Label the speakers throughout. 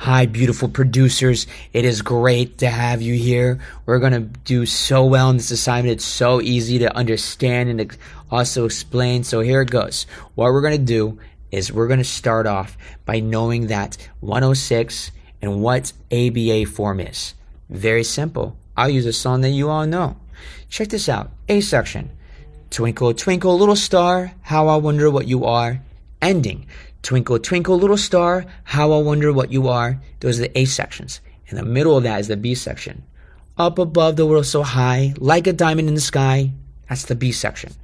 Speaker 1: Hi, beautiful producers. It is great to have you here. We're going to do so well in this assignment. It's so easy to understand and also explain. So here it goes. What we're going to do is we're going to start off by knowing that 106 and what ABA form is. Very simple. I'll use a song that you all know. Check this out. A section. Twinkle, twinkle, little star, how I wonder what you are. Ending. Twinkle, twinkle, little star, how I wonder what you are. Those are the A sections. In the middle of that is the B section. Up above the world so high, like a diamond in the sky. That's the B section.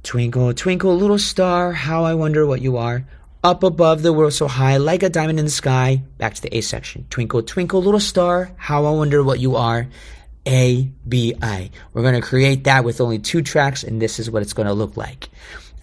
Speaker 1: Twinkle, twinkle, little star, how I wonder what you are. Up above the world so high, like a diamond in the sky. Back to the A section. Twinkle, twinkle, little star, how I wonder what you are. A, B, I. We're going to create that with only 2 tracks, and this is what it's going to look like.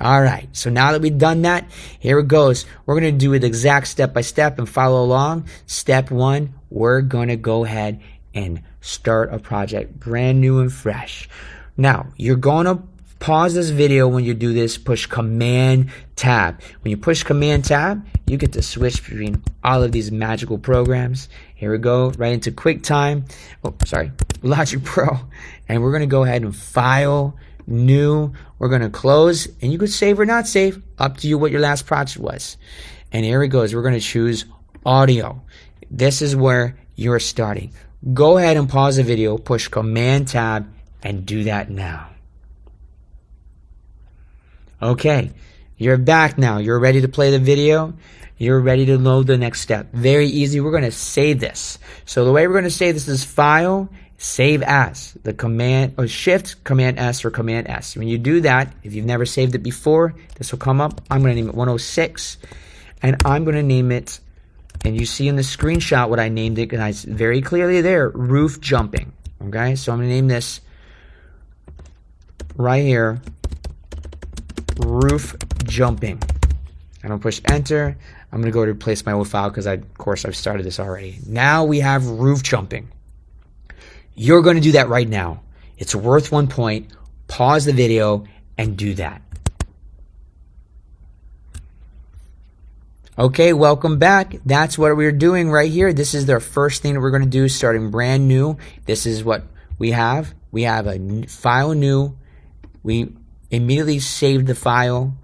Speaker 1: All right, so now that we've done that, here it goes. We're going to do it exact step by step and follow along. Step 1, we're going to go ahead and start a project brand new and fresh. Now, you're going to pause this video when you do this. Push Command Tab. When you push Command Tab, you get to switch between all of these magical programs. Here we go, right into QuickTime. Logic Pro. And we're going to go ahead and File, New. We're going to close, and you could save or not save, up to you what your last project was. And here it goes. We're going to choose Audio. This is where you're starting. Go ahead and pause the video, push Command Tab, and do that now. Okay, you're back now. You're ready to play the video. You're ready to load the next step. Very easy. We're going to save this. So the way we're going to save this is File, Save As. The command or Shift, Command S or Command S. When you do that, if you've never saved it before, this will come up. I'm going to name it 106, and I'm going to name it, and you see in the screenshot what I named it, and it's very clearly there, Roof Jumping. Okay, so I'm going to name this right here, Roof Jumping. I'm going to push Enter. I'm going to go to replace my old file because, of course, I've started this already. Now we have Roof Jumping. You're going to do that right now. It's worth 1 point. Pause the video and do that. Okay, welcome back. That's what we're doing right here. This is the first thing that we're going to do starting brand new. This is what we have. We have a file new. We immediately saved the file,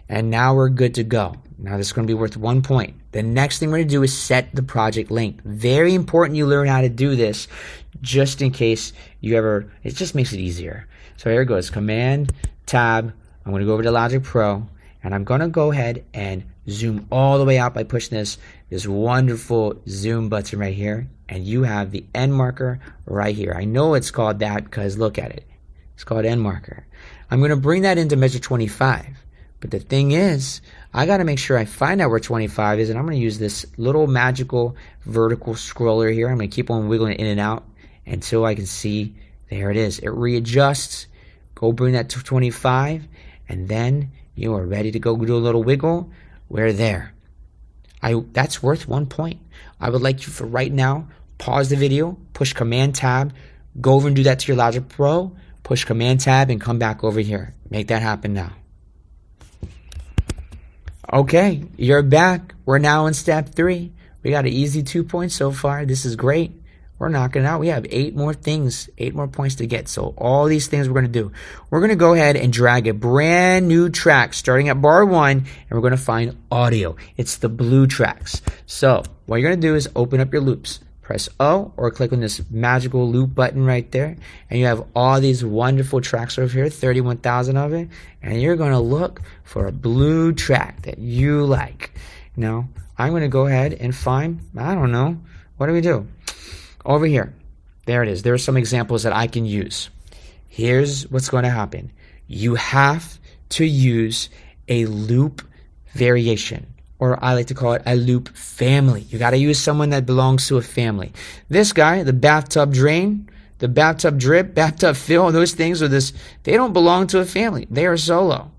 Speaker 1: and now we're good to go. Now this is going to be worth 1 point. The next thing we're going to do is set the project length. Very important you learn how to do this, just in case you ever, it just makes it easier. So here it goes, Command Tab. I'm going to go over to Logic Pro, and I'm going to go ahead and zoom all the way out by pushing this wonderful zoom button right here, and you have the end marker right here. I know it's called that because look at it. It's called end marker. I'm going to bring that into measure 25. But the thing is, I got to make sure I find out where 25 is, and I'm going to use this little magical vertical scroller here. I'm going to keep on wiggling it in and out until I can see, there it is. It readjusts. Go bring that to 25, and then you are ready to go do a little wiggle. We're there. That's worth 1 point. I would like you for right now, pause the video, push Command Tab, go over and do that to your Logic Pro, push Command Tab, and come back over here. Make that happen now. Okay, you're back. We're now in step 3. We got an easy 2 points so far. This is great. We're knocking it out. We have 8 more things, 8 more points to get. So all these things we're going to do. We're going to go ahead and drag a brand new track starting at bar 1, and we're going to find Audio. It's the blue tracks. So what you're going to do is open up your loops. Press O or click on this magical loop button right there, and you have all these wonderful tracks over here, 31,000 of it, and you're going to look for a blue track that you like. Now, I'm going to go ahead and find, I don't know, what do we do? Over here, there it is. There are some examples that I can use. Here's what's going to happen. You have to use a loop variation, or I like to call it a loop family. You got to use someone that belongs to a family. This guy, the bathtub drain, the bathtub drip, bathtub fill, those things with this, they don't belong to a family. They are solo.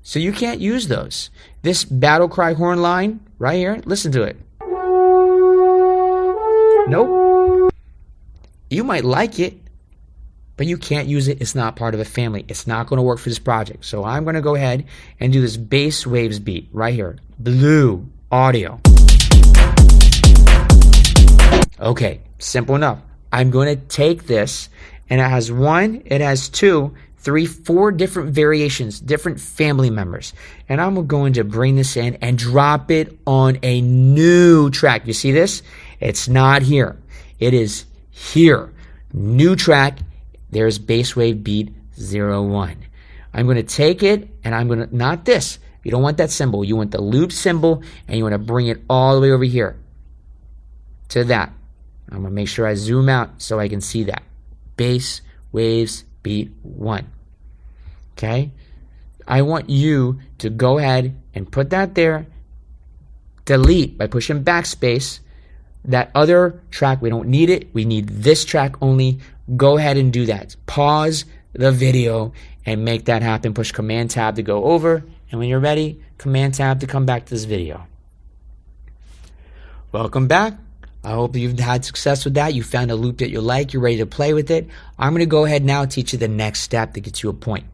Speaker 1: So you can't use those. This battle cry horn line right here, listen to it. Nope. You might like it, but you can't use it. It's not part of a family. It's not going to work for this project. So I'm going to go ahead and do this bass waves beat right here. Blue Audio. Okay, simple enough. I'm going to take this, and it has 1, it has 2, 3, 4 different variations, different family members. And I'm going to bring this in and drop it on a new track. You see this? It's not here. It is here. New track. There's bass wave beat 01. I'm going to take it, and I'm going to, not this. You don't want that symbol. You want the loop symbol, and you want to bring it all the way over here to that. I'm going to make sure I zoom out so I can see that. Bass, waves, beat 1. Okay? I want you to go ahead and put that there. Delete by pushing backspace. That other track, we don't need it. We need this track only. Go ahead and do that. Pause the video and make that happen. Push Command Tab to go over. And when you're ready, Command Tab to come back to this video. Welcome back. I hope you've had success with that. You found a loop that you like. You're ready to play with it. I'm going to go ahead now and teach you the next step to get you a point.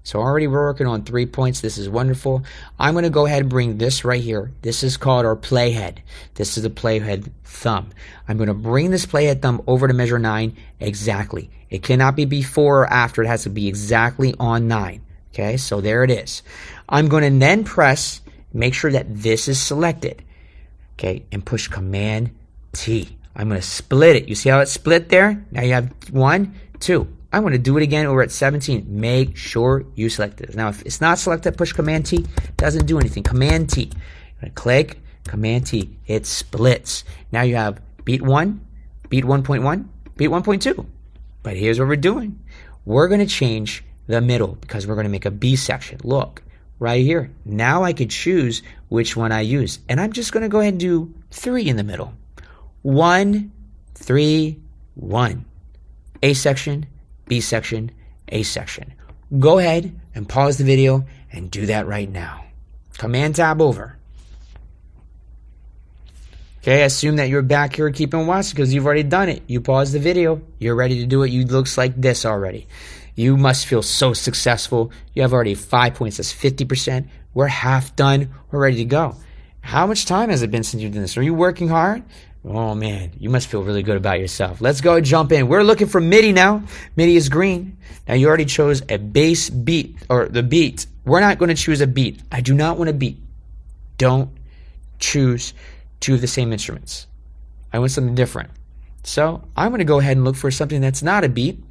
Speaker 1: So already we're working on 3 points. This is wonderful. I'm going to go ahead and bring this right here. This is called our playhead. This is the playhead thumb. I'm going to bring this playhead thumb over to measure 9 exactly. It cannot be before or after. It has to be exactly on 9. Okay, so there it is. I'm going to then press, make sure that this is selected. Okay, and push Command T. I'm going to split it. You see how it's split there? Now you have 1, 2. I'm going to do it again over at 17. Make sure you select it. Now, if it's not selected, push Command T. It doesn't do anything. Command T. I'm going to click Command T. It splits. Now you have beat 1, beat 1.1, beat 1.2. But here's what we're doing. We're going to change the middle because we're going to make a B section. Look, right here. Now I could choose which one I use. And I'm just going to go ahead and do 3 in the middle. 1, 3, 1. A section, B section, A section. Go ahead and pause the video and do that right now. Command Tab over. Okay, assume that you're back here keeping watch because you've already done it. You paused the video. You're ready to do it. You looks like this already. You must feel so successful. You have already 5 points. That's 50%. We're half done. We're ready to go. How much time has it been since you've done this? Are you working hard? Oh, man, you must feel really good about yourself. Let's go jump in. We're looking for MIDI now. MIDI is green. Now, you already chose a bass beat, or the beat. We're not going to choose a beat. I do not want a beat. Don't choose 2 of the same instruments. I want something different. So, I'm going to go ahead and look for something that's not a beat.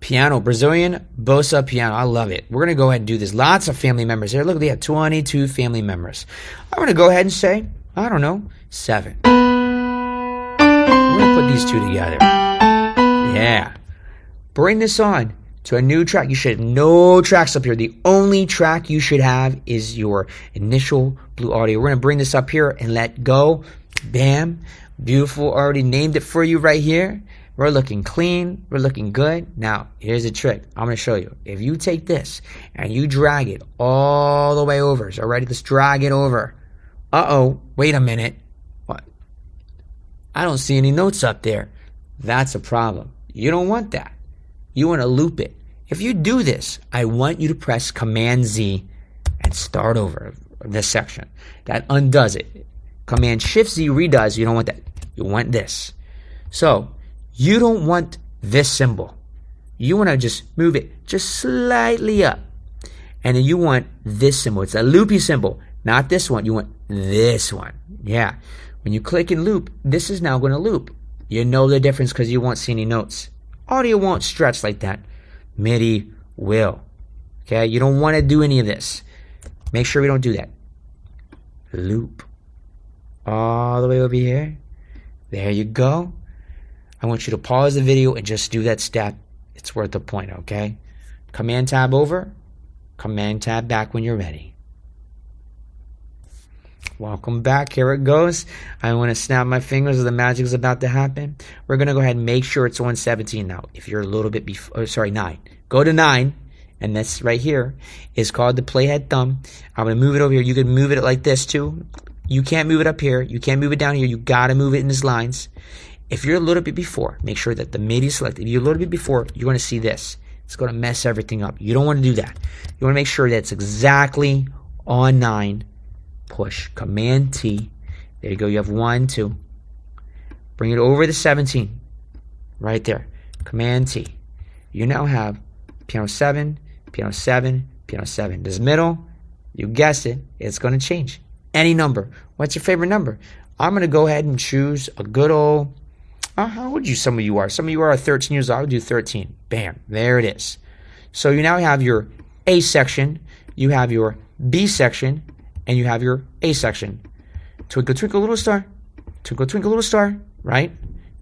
Speaker 1: Piano, Brazilian bossa piano. I love it. We're going to go ahead and do this. Lots of family members here. Look, they have 22 family members. I'm going to go ahead and say, I don't know, 7. We're going to put these 2 together. Yeah. Bring this on to a new track. You should have no tracks up here. The only track you should have is your initial blue audio. We're going to bring this up here and let go. Bam. Beautiful. Already named it for you right here. We're looking clean. We're looking good. Now, here's a trick. I'm going to show you. If you take this and you drag it all the way over. So, ready? Let's drag it over. Uh-oh. Wait a minute. What? I don't see any notes up there. That's a problem. You don't want that. You want to loop it. If you do this, I want you to press Command Z and start over this section. That undoes it. Command Shift Z redoes. You don't want that. You want this. So, you don't want this symbol. You want to just move it just slightly up. And then you want this symbol. It's a loopy symbol. Not this one. You want this one. Yeah. When you click and loop, this is now going to loop. You know the difference because you won't see any notes. Audio won't stretch like that. MIDI will. Okay? You don't want to do any of this. Make sure we don't do that. Loop. All the way over here. There you go. I want you to pause the video and just do that step. It's worth a point, okay? Command Tab over. Command Tab back when you're ready. Welcome back. Here it goes. I want to snap my fingers as the magic is about to happen. We're going to go ahead and make sure it's on 17 now. If you're a little bit before, 9. Go to 9. And this right here is called the playhead thumb. I'm going to move it over here. You can move it like this too. You can't move it up here. You can't move it down here. You got to move it in these lines. If you're a little bit before, make sure that the MIDI is selected. If you're a little bit before, you're going to see this. It's going to mess everything up. You don't want to do that. You want to make sure that it's exactly on 9. Push Command T. There you go. You have 1, 2. Bring it over the 17. Right there. Command T. You now have piano 7, piano 7, piano 7. This middle, you guessed it, it's going to change. Any number. What's your favorite number? I'm going to go ahead and choose a good old, how old some of you are? Some of you are 13 years old. I would do 13. Bam. There it is. So you now have your A section, you have your B section, and you have your A section. Twinkle, twinkle, little star. Twinkle, twinkle, little star. Right?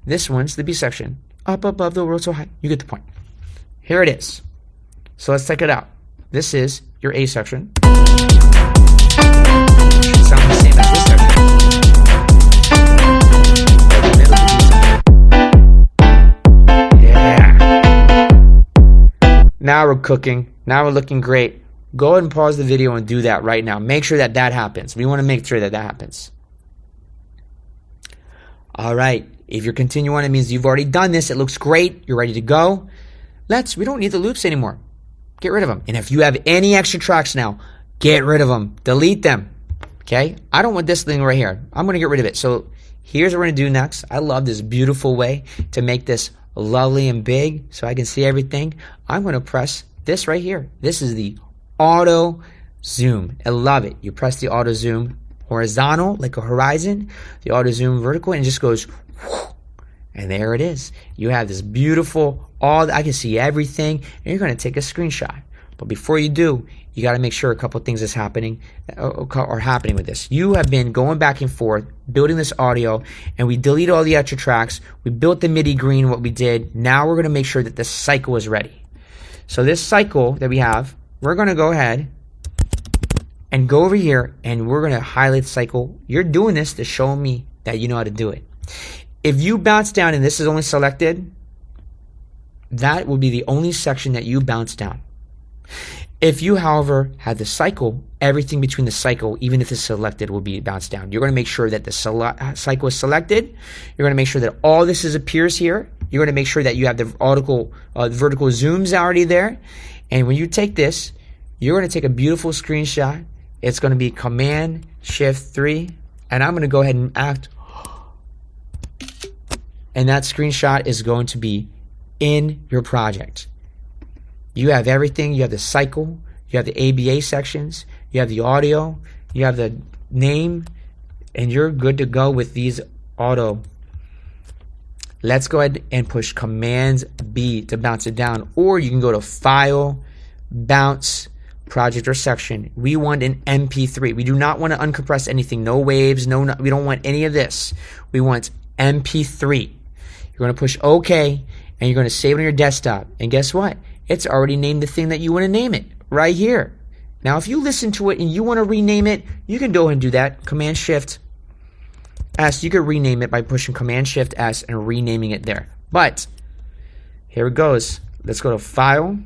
Speaker 1: This one's the B section. Up above the world so high. You get the point. Here it is. So let's check it out. This is your A section. Should sound the same as this section. Yeah. Now we're cooking. Now we're looking great. Go ahead and pause the video and do that right now. Make sure that that happens. We want to make sure that that happens. All right. If you're continuing on, it means you've already done this. It looks great. You're ready to go. We don't need the loops anymore. Get rid of them. And if you have any extra tracks now, get rid of them. Delete them. Okay? I don't want this thing right here. I'm going to get rid of it. So here's what we're going to do next. I love this beautiful way to make this lovely and big so I can see everything. I'm going to press this right here. This is the auto zoom. I love it. You press the auto zoom horizontal like a horizon, the auto zoom vertical, and it just goes whoosh, and there it is. You have this beautiful, I can see everything, and you're going to take a screenshot. But before you do, you got to make sure a couple things are happening with this. You have been going back and forth, building this audio, and we deleted all the extra tracks. We built the MIDI green, what we did. Now we're going to make sure that the cycle is ready. So this cycle that we have, we're going to go ahead and go over here, and we're going to highlight the cycle. You're doing this to show me that you know how to do it. If you bounce down and this is only selected, that will be the only section that you bounce down. If you, however, have the cycle, everything between the cycle, even if it's selected, will be bounced down. You're going to make sure that the cycle is selected. You're going to make sure that all this appears here. You're going to make sure that you have the vertical zooms already there. And when you take this, you're going to take a beautiful screenshot. It's going to be Command Shift 3, and I'm going to go ahead and act. And that screenshot is going to be in your project. You have everything. You have the cycle. You have the ABA sections. You have the audio. You have the name. And you're good to go with these auto. Let's go ahead and push Command B to bounce it down. Or you can go to File, Bounce, Project or Section. We want an MP3. We do not want to uncompress anything. No waves. We don't want any of this. We want MP3. You're going to push OK. And you're going to save it on your desktop. And guess what? It's already named the thing that you want to name it right here. Now, if you listen to it and you want to rename it, you can go ahead and do that. Command Shift S. You can rename it by pushing Command Shift S and renaming it there. But here it goes. Let's go to File,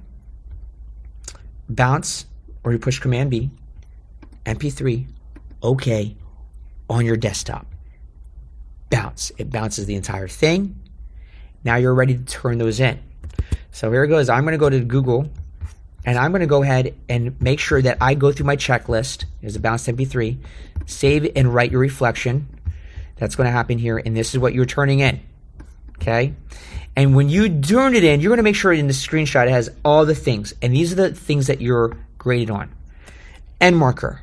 Speaker 1: Bounce, or you push Command B, MP3, OK, on your desktop. Bounce. It bounces the entire thing. Now you're ready to turn those in. So here it goes. I'm going to go to Google, and I'm going to go ahead and make sure that I go through my checklist. There's a bounce MP3. Save and write your reflection. That's going to happen here, and this is what you're turning in. Okay? And when you turn it in, you're going to make sure in the screenshot it has all the things. And these are the things that you're graded on. End marker.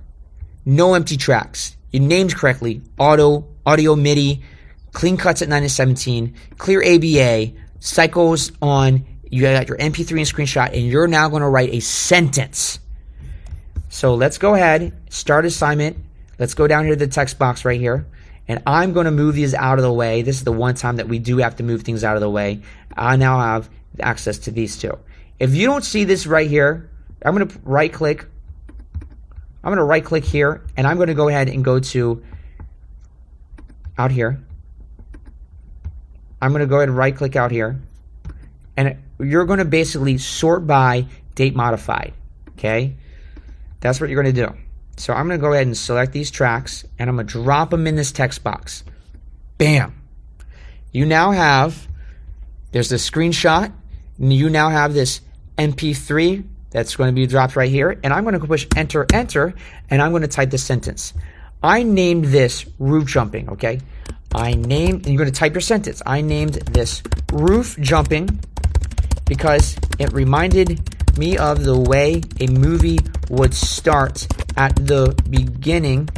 Speaker 1: No empty tracks. You named correctly. Audio MIDI. Clean cuts at 9 and 17. Clear ABA. Cycles on. You got your MP3 and screenshot, and you're now going to write a sentence. So let's go ahead, start assignment. Let's go down here to the text box right here, and I'm going to move these out of the way. This is the one time that we do have to move things out of the way. I now have access to these two. If you don't see this right here, I'm going to right click. I'm going to right click here, and I'm going to go ahead and go to out here. I'm going to go ahead and right click out here. And you're going to basically sort by date modified, okay? That's what you're going to do. So I'm going to go ahead and select these tracks, and I'm going to drop them in this text box. Bam. You now have, there's the screenshot, and you now have this MP3 that's going to be dropped right here, and I'm going to push enter, enter, and I'm going to type the sentence. I named this roof jumping, okay? and you're going to type your sentence. I named this roof jumping because it reminded me of the way a movie would start at the beginning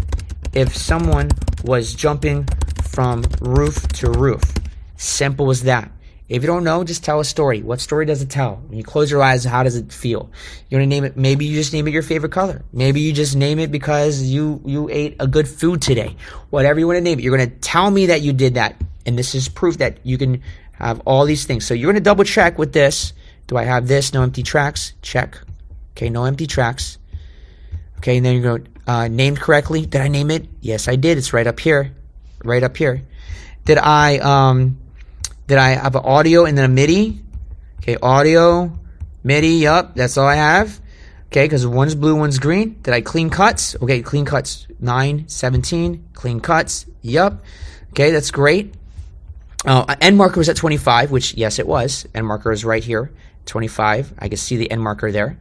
Speaker 1: if someone was jumping from roof to roof. Simple as that. If you don't know, just tell a story. What story does it tell? When you close your eyes, how does it feel? You're going to name it, maybe you just name it your favorite color. Maybe you just name it because you ate a good food today. Whatever you want to name it, you're going to tell me that you did that. And this is proof that you can have all these things. So you're going to double check with this. Do I have this? No empty tracks? Check. Okay, no empty tracks. Okay, and then you're going to named correctly. Did I name it? Yes, I did. It's right up here. Right up here. Did I have an audio and then a MIDI? Okay, audio, MIDI, yup, that's all I have. Okay, because one's blue, one's green. Did I clean cuts? Okay, clean cuts, 9, 17, clean cuts, yup. Okay, that's great. End marker was at 25, which, yes, it was. End marker is right here, 25. I can see the end marker there.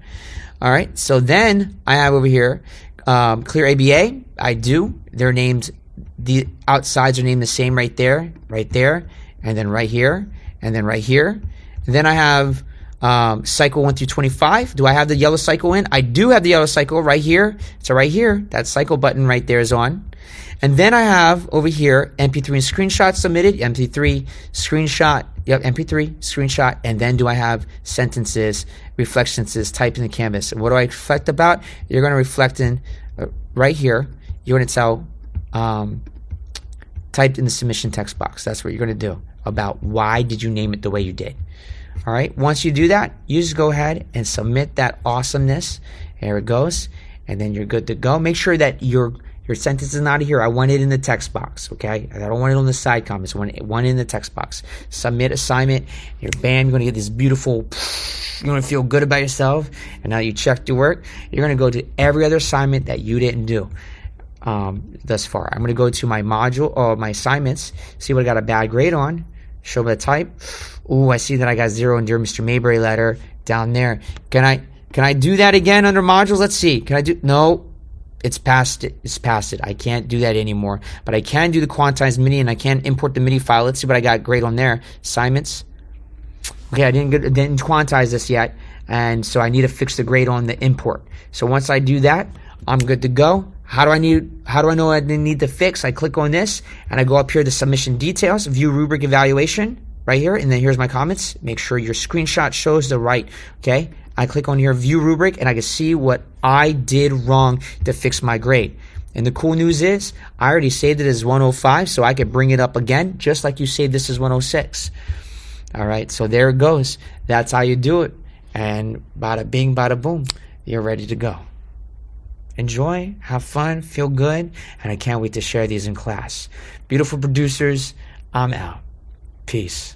Speaker 1: All right, so then I have over here clear ABA. I do. They're named, the outsides are named the same right there, and then right here, and then right here. And then I have cycle 1 through 25. Do I have the yellow cycle in? I do have the yellow cycle right here. So right here, that cycle button right there is on. And then I have over here MP3 and screenshot submitted, MP3 screenshot, yep, MP3 screenshot. And then do I have sentences, reflections typed in the canvas? And what do I reflect about? You're going to reflect in right here. You're going to tell typed in the submission text box. That's what you're going to do about why did you name it the way you did. All right. Once you do that, you just go ahead and submit that awesomeness. There it goes. And then you're good to go. Make sure that your sentence is not here. I want it in the text box. Okay. I don't want it on the side comments. I want it in the text box. Submit assignment. You're bam. You're going to get this beautiful, you're going to feel good about yourself. And now you checked your work. You're going to go to every other assignment that you didn't do thus far. I'm going to go to my module or my assignments, see what I got a bad grade on, show the type. Ooh, I see that I got 0 in Dear Mr. Mayberry letter down there. Can I do that again under modules? Let's see. Can I do? No, it's past it. It's past it. I can't do that anymore. But I can do the quantized MIDI and I can import the MIDI file. Let's see what I got grade on there. Assignments. Okay, I didn't quantize this yet, and so I need to fix the grade on the import. So once I do that, I'm good to go. How do I know I need to fix? I click on this and I go up here to submission details, view rubric evaluation right here. And then here's my comments. Make sure your screenshot shows the right. Okay. I click on here, view rubric, and I can see what I did wrong to fix my grade. And the cool news is I already saved it as 105, so I could bring it up again, just like you saved this as 106. All right. So there it goes. That's how you do it. And bada bing, bada boom, you're ready to go. Enjoy, have fun, feel good, and I can't wait to share these in class. Beautiful producers, I'm out. Peace.